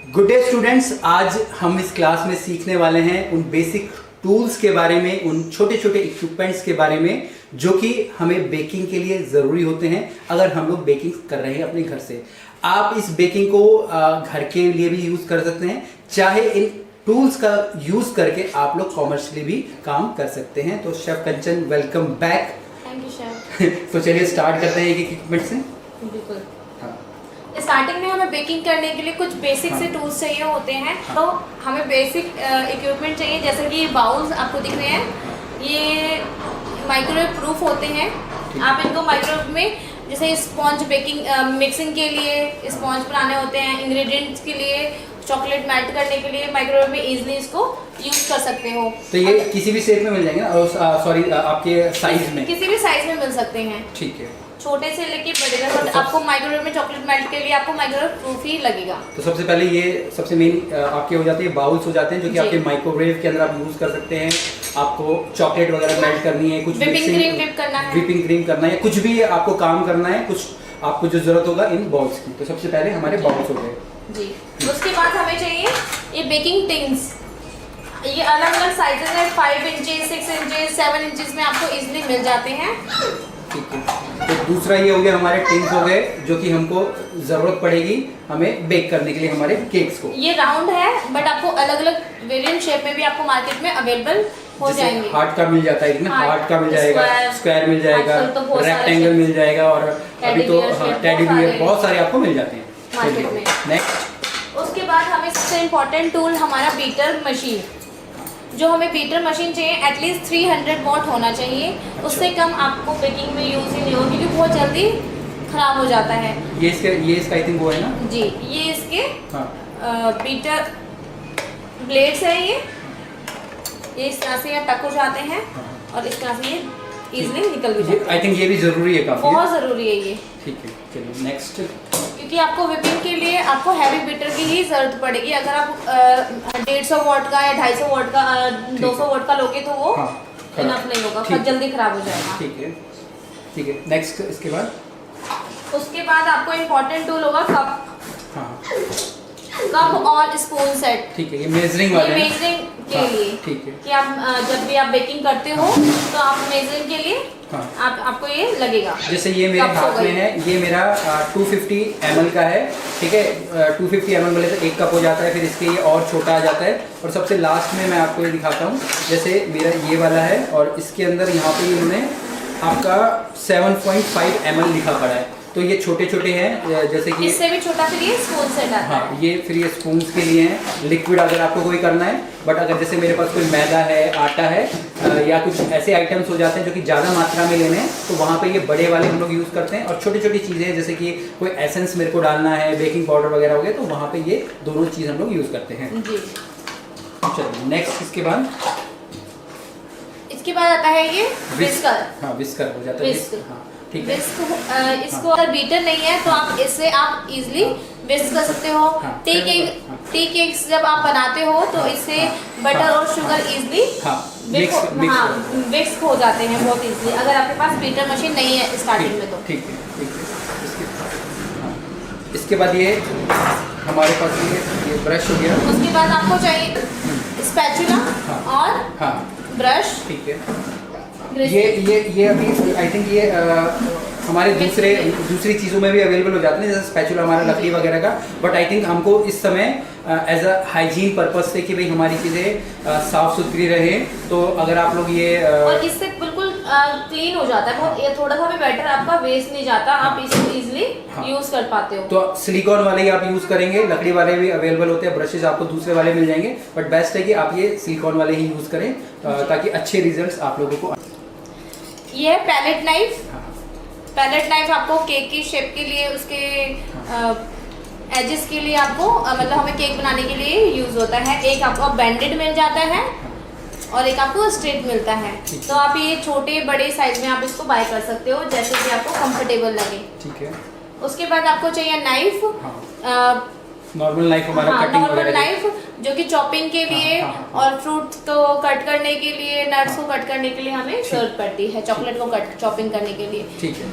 Good day students, आज हम इस क्लास में सीखने वाले हैं उन बेसिक टूल्स के बारे में, उन छोटे छोटे इक्विपमेंट्स के बारे में जो कि हमें बेकिंग के लिए ज़रूरी होते हैं अगर हम लोग बेकिंग कर रहे हैं अपने घर से। आप इस बेकिंग को घर के लिए भी यूज़ कर सकते हैं, चाहे इन टूल्स का यूज़ करके आप लोग कॉमर्शियली भी काम कर सकते हैं। तो chef Kanchan, welcome back. Thank you chef. तो चलिए स्टार्ट करते हैं एक इक्विपमेंट से। बिल्कुल। स्टार्टिंग में हमें बेकिंग करने के लिए कुछ बेसिक से टूल्स चाहिए होते हैं। तो हमें बेसिक इक्विपमेंट चाहिए, जैसे कि बाउल्स आपको दिख रहे हैं, ये माइक्रोवेव प्रूफ होते हैं। आप इनको माइक्रोवेव में, जैसे स्पॉन्ज बेकिंग मिक्सिंग के लिए स्पॉन्ज बनाने होते हैं, इंग्रेडिएंट्स के लिए, चॉकलेट मेल्ट करने के लिए माइक्रोवेव में इजीली इसको यूज कर सकते हो। तो ये किसी भी शेप में मिल जाएंगे ना, सॉरी आपके साइज में? किसी भी साइज में मिल सकते हैं, ठीक है। छोटे से लेके बड़े तक। आपको माइक्रोवेव में चॉकलेट मेल्ट के लिए आपको माइक्रोवेव प्रूफ ही लगेगा। तो सबसे पहले ये सबसे मेन आपके हो जाते हैं बाउल्स हो जाते हैं, जो कि आपके माइक्रोवेव के अंदर आप यूज कर सकते हैं। आपको चॉकलेट वगैरह मेल्ट करनी है, कुछ व्हिपिंग क्रीम व्हिप करना है, व्हिपिंग क्रीम करना है, कुछ भी आपको काम करना है, कुछ आपको जो जरूरत होगा इन बाउल्स की। तो सबसे पहले हमारे बाउल्स हो गए जी। उसके बाद हमें चाहिए ये बेकिंग टिन्स। ये अलग अलग साइजेस है, 5 इंचेस, 6 इंचेस, 7 इंचेस में आपको इजीली मिल जाते हैं। ठीक है। तो दूसरा ये हो गया, हमारे टिन्स हो गए जो कि हमको जरूरत पड़ेगी हमें बेक करने के लिए हमारे केक्स को। ये राउंड है, बट आपको अलग अलग वेरिएंट शेप में भी आपको मार्केट में अवेलेबल हो जाएंगे। हार्ट का मिल जाता है, हार्ट का मिल जाएगा, स्क्वायर मिल जाएगा, रेक्टेंगल मिल जाएगा, और अभी तो टेडी बियर बहुत सारे आपको मिल जाते हैं मार्केट में। नेक्स्ट, उसके बाद हमें सबसे इम्पोर्टेंट टूल हमारा बीटर मशीन। जो हमें बीटर मशीन चाहिए, एटलीस्ट 300 वॉट होना चाहिए। अच्छा। उससे कम आपको बेकिंग में यूज ही नहीं होगी, क्योंकि बहुत जल्दी खराब हो जाता है। ये इसका आई थिंक वो है ना जी, ये इसके हाँ। बीटर ब्लेड्स है। ये इस तरह से यहाँ टक हो जाते हैं और इस तरह से ये इजीली निकल भी जाते हैं। आई थिंक ये भी जरूरी है, काफी बहुत जरूरी है ये। ठीक है, चलिए नेक्स्ट। क्योंकि आपको व्हिपिंग के लिए आपको हैवी बीटर की ही जरूरत पड़ेगी। अगर आप 150 वॉट का या 250 वॉट का 200 वॉट का लोगे तो वो इनफ नहीं होगा, बहुत जल्दी खराब हो जाएगा। ठीक है, ठीक है। नेक्स्ट, इसके बाद आपको इम्पोर्टेंट टूल होगा कप। हाँ, कप और स्पून सेट। ठीक है। ये मेजरिंग वाले, ये मेजरिंग के लिए, ठीक है, कि आप जब भी आप बेकिंग करते हो तो आप मेजरिंग के लिए आपको ये लगेगा। जैसे ये मेरे हाथ में है, ये मेरा 250 ml का है, ठीक है। 250 ml बोले तो 1 कप हो जाता है, फिर इसके ये और छोटा आ जाता है। और सबसे लास्ट में मैं आपको ये दिखाता हूँ, जैसे मेरा ये वाला है और इसके अंदर यहाँ पे इन्होंने आपका 7.5 ml लिखा पड़ा है। तो ये छोटे छोटे हैं, जैसे कि इससे भी छोटा फिर ये स्पून सेट आता है। हाँ, ये फिर ये स्पून्स के लिए हैं, लिक्विड अगर आपको कोई करना है। बट अगर जैसे मेरे पास कोई मैदा है, आटा है, या कुछ ऐसे आइटम्स हो जाते हैं जो कि ज़्यादा मात्रा में लेने हैं, तो वहाँ पे ये बड़े वाले हम लोग यूज़ करते हैं। और छोटी छोटी चीज़ें जैसे कि कोई एसेंस मेरे को डालना है, बेकिंग पाउडर वगैरह हो गया, तो वहाँ पे ये दोनों चीज़ हम लोग यूज़ करते हैं जी। चलिए नेक्स्ट, इसके बाद आता है ये विस्कर। हाँ, विस्कर हो जाता है। हाँ, ठीक है। इसको अगर बीटर नहीं है तो आप इससे आप इजीली विस्क कर सकते हो। टी केक्स जब आप बनाते हो तो इससे बटर और शुगर इजीली विस्क हो जाते हैं बहुत इजीली, अगर आपके पास बीटर मशीन नहीं है स्टार्टिंग में तो। ठीक है, ठीक है। इसके बाद ये हमारे पास ये ब्रश हो गया। उसके बाद आपको चाहिए स्पैचुला और ब्रश। ठीक है। ये अभी आई थिंक ये हमारे दूसरी चीज़ों में भी अवेलेबल हो जाते हैं, जैसे स्पैचुला हमारा लकड़ी वगैरह का। बट आई थिंक हमको इस समय एज अ हाइजीन पर्पस से कि भाई हमारी चीज़ें साफ सुथरी रहे, तो अगर आप लोग ये और इससे बिल्कुल क्लीन हो जाता है बहुत, ये थोड़ा सा भी बैटर आपका वेस्ट नहीं जाता, आप इसको इजीली यूज कर पाते हो। तो सिलिकॉन वाले ही आप यूज करेंगे, लकड़ी वाले भी अवेलेबल होते हैं, ब्रशेज आपको दूसरे वाले मिल जाएंगे। बट बेस्ट है कि आप ये सिलिकॉन वाले ही यूज करें, ताकि अच्छे रिजल्ट आप लोगों को। ये है पैलेट नाइफ। पैलेट नाइफ आपको केक की शेप के लिए, उसके एजेस के लिए आपको मतलब हमें केक बनाने के लिए यूज होता है। एक आपको बेंडेड मिल जाता है और एक आपको स्ट्रेट मिलता है। तो आप ये छोटे बड़े साइज में आप इसको बाय कर सकते हो, जैसे कि आपको कंफर्टेबल लगे। ठीक है। उसके बाद आपको चाहिए नाइफ। नॉर्मल नाइफ हमारा कटिंग नॉर्मल नाइफ जो कि चॉपिंग के लिए और फ्रूट को कट करने के लिए, नट्स को कट करने के लिए हमें जरूरत पड़ती है, चॉकलेट को कट चॉपिंग करने के लिए। ठीक है।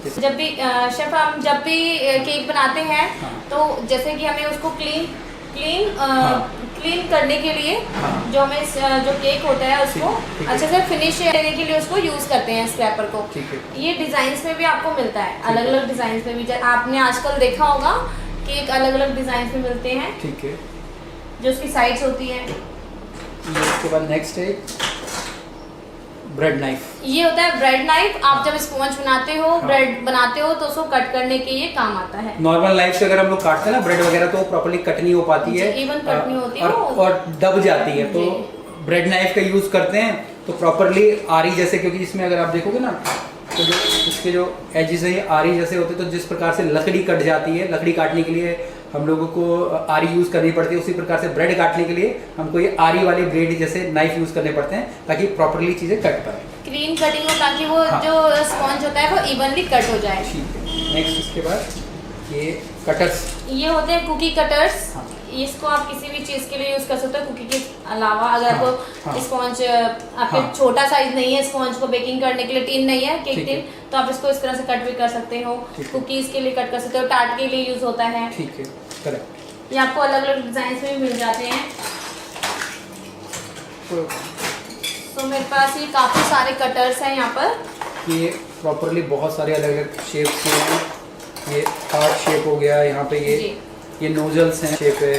Okay sir. जब भी शेफ हम जब भी केक बनाते हैं हाँ। तो जैसे कि हमें उसको क्लीन करने के लिए हाँ। जो हमें जो केक होता है उसको ठीक है। अच्छे से फिनिश देने के लिए उसको यूज़ करते हैं स्क्रैपर को। ठीक है। ये डिज़ाइंस में भी आपको मिलता है, ठीक है। अलग अलग डिज़ाइंस में भी। आपने आजकल देखा होगा केक अलग अलग डिज़ाइंस में मिलते हैं, ठीक है। जो उसकी साइड्स होती हैं। इसके बाद नेक्स्ट है ब्रेड नाइफ। ये होता है ब्रेड नाइफ। आप जब स्पॉन्ज बनाते हो, हाँ। ब्रेड बनाते हो तो उसको कट करने के ये काम आता है। नॉर्मल नाइफ से अगर हम लोग काटते हैं ना ब्रेड वगैरह तो प्रॉपर्ली कट नहीं हो पाती है, इवन कट नहीं होती और दब जाती है। तो जी। ब्रेड नाइफ का यूज करते हैं तो प्रॉपर्ली आरी जैसे, क्योंकि इसमें अगर आप देखोगे ना तो जो इसके जो एजेस है ये आरी जैसे होते हैं, तो जिस प्रकार से लकड़ी कट जाती है, लकड़ी काटने के लिए हम लोगों को आरी यूज़ करनी पड़ती है, उसी प्रकार से ब्रेड काटने के लिए हमको ये आरी वाले ब्लेड जैसे नाइफ यूज़ करने पड़ते हैं ताकि प्रॉपर्ली चीज़ें कट पाए, क्लीन कटिंग हो, ताकि वो हाँ। जो स्पॉन्ज होता है वो इवनली कट हो जाए। ठीक है। नेक्स्ट इसके बाद ये कटर्स। ये होते हैं कुकी कटर्स। हाँ। इसको आप किसी भी चीज़ के लिए यूज़ कर सकते हो कुकी के अलावा। अगर हाँ, आपको हाँ। स्पॉन्ज आपके हाँ। छोटा साइज नहीं है स्पॉन्ज को बेकिंग करने के लिए, टिन नहीं है केक ठीक है। टिन, तो आप इसको इस तरह से कट भी कर सकते हो। ठीक है। कुकीज़ के लिए कट कर सकते हो, टार्ट के लिए यूज़ होता है। ठीक है, करेक्ट। ये आपको अलग अलग डिज़ाइन में भी मिल जाते हैं। तो मेरे पास ये काफ़ी सारे कटर्स हैं यहाँ पर। ये प्रॉपर्ली बहुत सारे अलग अलग शेप्स के हैं। ये हार्ट शेप हो गया, यहाँ पे ये नोजल्स हैं, शेप है,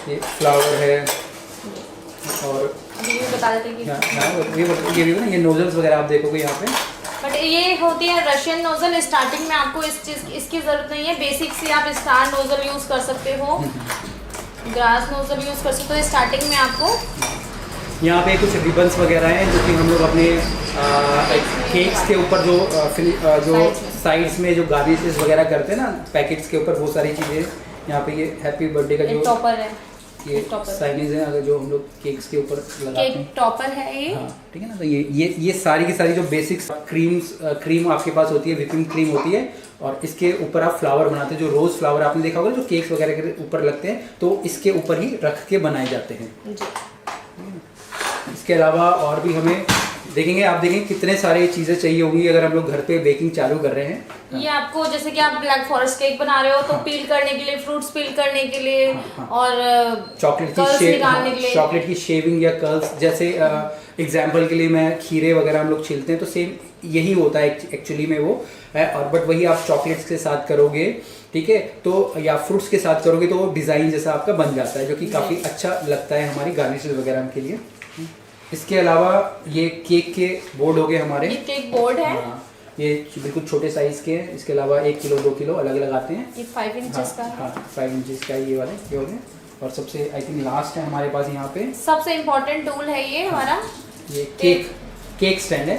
ये फ्लावर है, और ये बता देते हैं कि ये भी ना ये नोजल्स वगैरह आप देखोगे यहाँ पे। बट ये होती है रशियन नोजल। स्टार्टिंग में आपको इसकी ज़रूरत नहीं है, बेसिक से आप स्टार नोजल यूज़ कर सकते हो, ग्रास नोजल यूज़ कर सकते हो स्टार्टिंग में आपको। यहाँ पे कुछ रिबन्स वगैरह हैं जो कि हम लोग अपने केक्स के ऊपर जो साइड्स में जो गार्निशेस वगैरह करते हैं ना पैकेट्स के ऊपर, वो सारी चीज़ें यहाँ पे। ये हैप्पी बर्थडे का जो टॉपर है, ये साइनेज है अगर जो हम लोग केक्स के ऊपर लगाते हैं, केक टॉपर है ये। हाँ ठीक है ना। तो ये सारी की सारी जो बेसिक्स क्रीम आपके पास होती है, व्हिपिंग क्रीम होती है, और इसके ऊपर आप फ्लावर बनाते हैं। जो रोज़ फ्लावर आपने देखा होगा जो केक्स वगैरह के ऊपर लगते हैं, तो इसके ऊपर ही रख के बनाए जाते हैं जी। इसके अलावा और भी हमें देखेंगे, आप देखेंगे कितने सारे चीज़ें चाहिए होंगी अगर हम लोग घर पे बेकिंग चालू कर रहे हैं। ये आपको जैसे कि आप ब्लैक फॉरेस्ट केक बना रहे हो तो हाँ। पील करने के लिए, फ्रूट्स पील करने के लिए, हाँ। और चॉकलेट कर्ल्स निकालने के लिए। चॉकलेट की शेविंग या कर्ल्स, जैसे एग्जाम्पल के लिए मैं खीरे वगैरह हम लोग छीलते हैं तो सेम यही होता है एक्चुअली में वो है। और बट वही आप चॉकलेट्स के साथ करोगे, ठीक है, तो या फ्रूट्स के साथ करोगे तो वो डिज़ाइन जैसा आपका बन जाता है, जो कि काफ़ी अच्छा लगता है हमारी गार्निशेस वगैरह के लिए। इसके अलावा ये केक के बोर्ड हो गए हमारे। ये केक बोर्ड है। हाँ, ये बिल्कुल छोटे साइज के हैं। इसके अलावा 1 किलो 2 किलो अलग अलग आते हैं। ये 5 इंचेस का है। हाँ 5 इंचेस का ये वाले ये हो गए। और सबसे आई थिंक लास्ट है हमारे पास यहाँ पे सबसे इम्पोर्टेंट टूल है ये हमारा, ये केक स्टैंड है।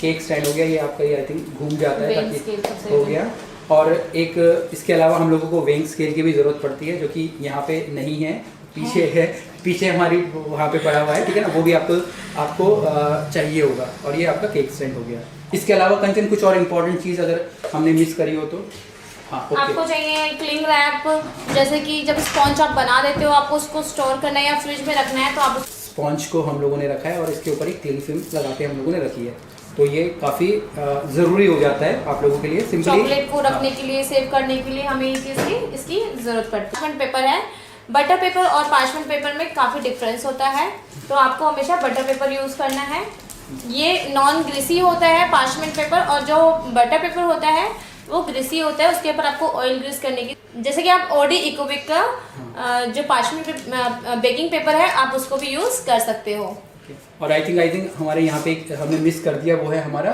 केक स्टैंड हो गया ये आपका, ये आई थिंक घूम जाता है वेइंग स्केल ताकि सबसे हो गया। और एक इसके अलावा हम लोगों को वेइंग स्केल की भी ज़रूरत पड़ती है, जो कि यहाँ पे नहीं है, पीछे है, पीछे हमारी वहाँ पे पड़ा हुआ है, ठीक है ना, वो भी आपको चाहिए होगा। और ये आपका केक स्टैंड हो गया। इसके अलावा कंचन कुछ और इम्पोर्टेंट चीज़ अगर हमने मिस करी हो तो हाँ ओके। आपको चाहिए क्लिंग रैप। जैसे कि जब स्पॉन्ज आप बना देते हो, आपको उसको स्टोर करना है या फ्रिज में रखना है, तो आप स्पॉन्ज को हम लोगों ने रखा है और इसके ऊपर एक क्लिंग फिल्म लगा के हम लोगों ने रखी है, तो ये काफ़ी ज़रूरी हो जाता है आप लोगों के लिए। सिंपली चॉकलेट को रखने के लिए, सेव करने के लिए हमें ये चीज़ की इसकी ज़रूरत पड़ती है। पार्चमेंट पेपर है। बटर पेपर और पार्चमेंट पेपर में काफ़ी डिफरेंस होता है, तो आपको हमेशा बटर पेपर यूज़ करना है। ये नॉन ग्रीसी होता है पार्चमेंट पेपर, और जो बटर पेपर होता है वो ग्रीसी होता है, उसके ऊपर आपको ऑयल ग्रीस करने की। जैसे कि आप ओडी इकोविक का जो पार्चमेंट बेकिंग पेपर है, आप उसको भी यूज़ कर सकते हो। और आई थिंक हमारे यहाँ पे हमने मिस कर दिया, वो है हमारा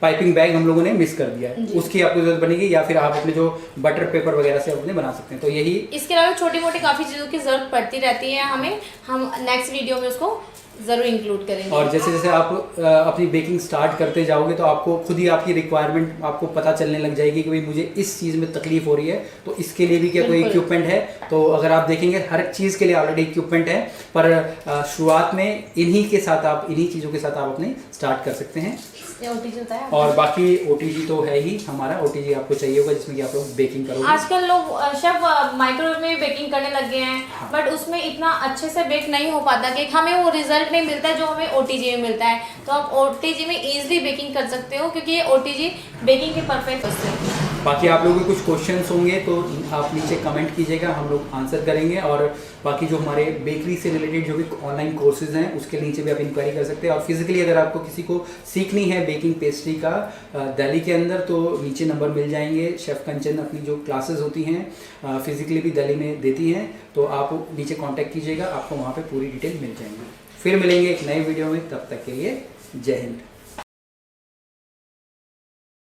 पाइपिंग बैग हम लोगों ने मिस कर दिया है, उसकी आपको जरूरत बनेगी, या फिर आप अपने जो बटर पेपर वगैरह से अपने बना सकते हैं। तो यही, इसके अलावा छोटी मोटी काफ़ी चीज़ों की ज़रूरत पड़ती रहती है हमें, हम नेक्स्ट वीडियो में उसको ज़रूर इंक्लूड करेंगे। और जैसे जैसे आप अपनी बेकिंग स्टार्ट करते जाओगे तो आपको खुद ही आपकी रिक्वायरमेंट आपको पता चलने लग जाएगी कि भाई मुझे इस चीज़ में तकलीफ हो रही है, तो इसके लिए भी क्या कोई इक्विपमेंट है। तो अगर आप देखेंगे हर चीज़ के लिए ऑलरेडी इक्विपमेंट है, पर शुरुआत में इन्हीं चीज़ों के साथ आप अपने स्टार्ट कर सकते हैं। ये ओटीजी होता है। और बाकी ओटीजी तो है ही हमारा, ओटीजी आपको चाहिए होगा जिसमें कि आप लोग बेकिंग करोगे। आजकल लोग शेफ माइक्रोवेव में बेकिंग करने लग गए हैं, हाँ। बट उसमें इतना अच्छे से बेक नहीं हो पाता कि हमें वो रिजल्ट नहीं मिलता है जो हमें ओटीजी में मिलता है। तो आप ओटीजी में इजीली बेकिंग कर सकते हो क्योंकि ये ओटीजी बेकिंग के परफेक्ट होते हैं। बाकी आप लोगों के कुछ क्वेश्चंस होंगे तो आप नीचे कमेंट कीजिएगा, हम लोग आंसर करेंगे। और बाकी जो हमारे बेकरी से रिलेटेड जो भी ऑनलाइन कोर्सेज हैं उसके नीचे भी आप इंक्वायरी कर सकते हैं। और फिजिकली अगर आपको किसी को सीखनी है बेकिंग पेस्ट्री का दिल्ली के अंदर तो नीचे नंबर मिल जाएंगे। शेफ़ कंचन अपनी जो क्लासेस होती हैं फिजिकली भी दिल्ली में देती हैं, तो आप नीचे कांटेक्ट कीजिएगा, आपको वहाँ पे पूरी डिटेल मिल जाएंगी। फिर मिलेंगे एक नए वीडियो में, तब तक के लिए जय हिंद।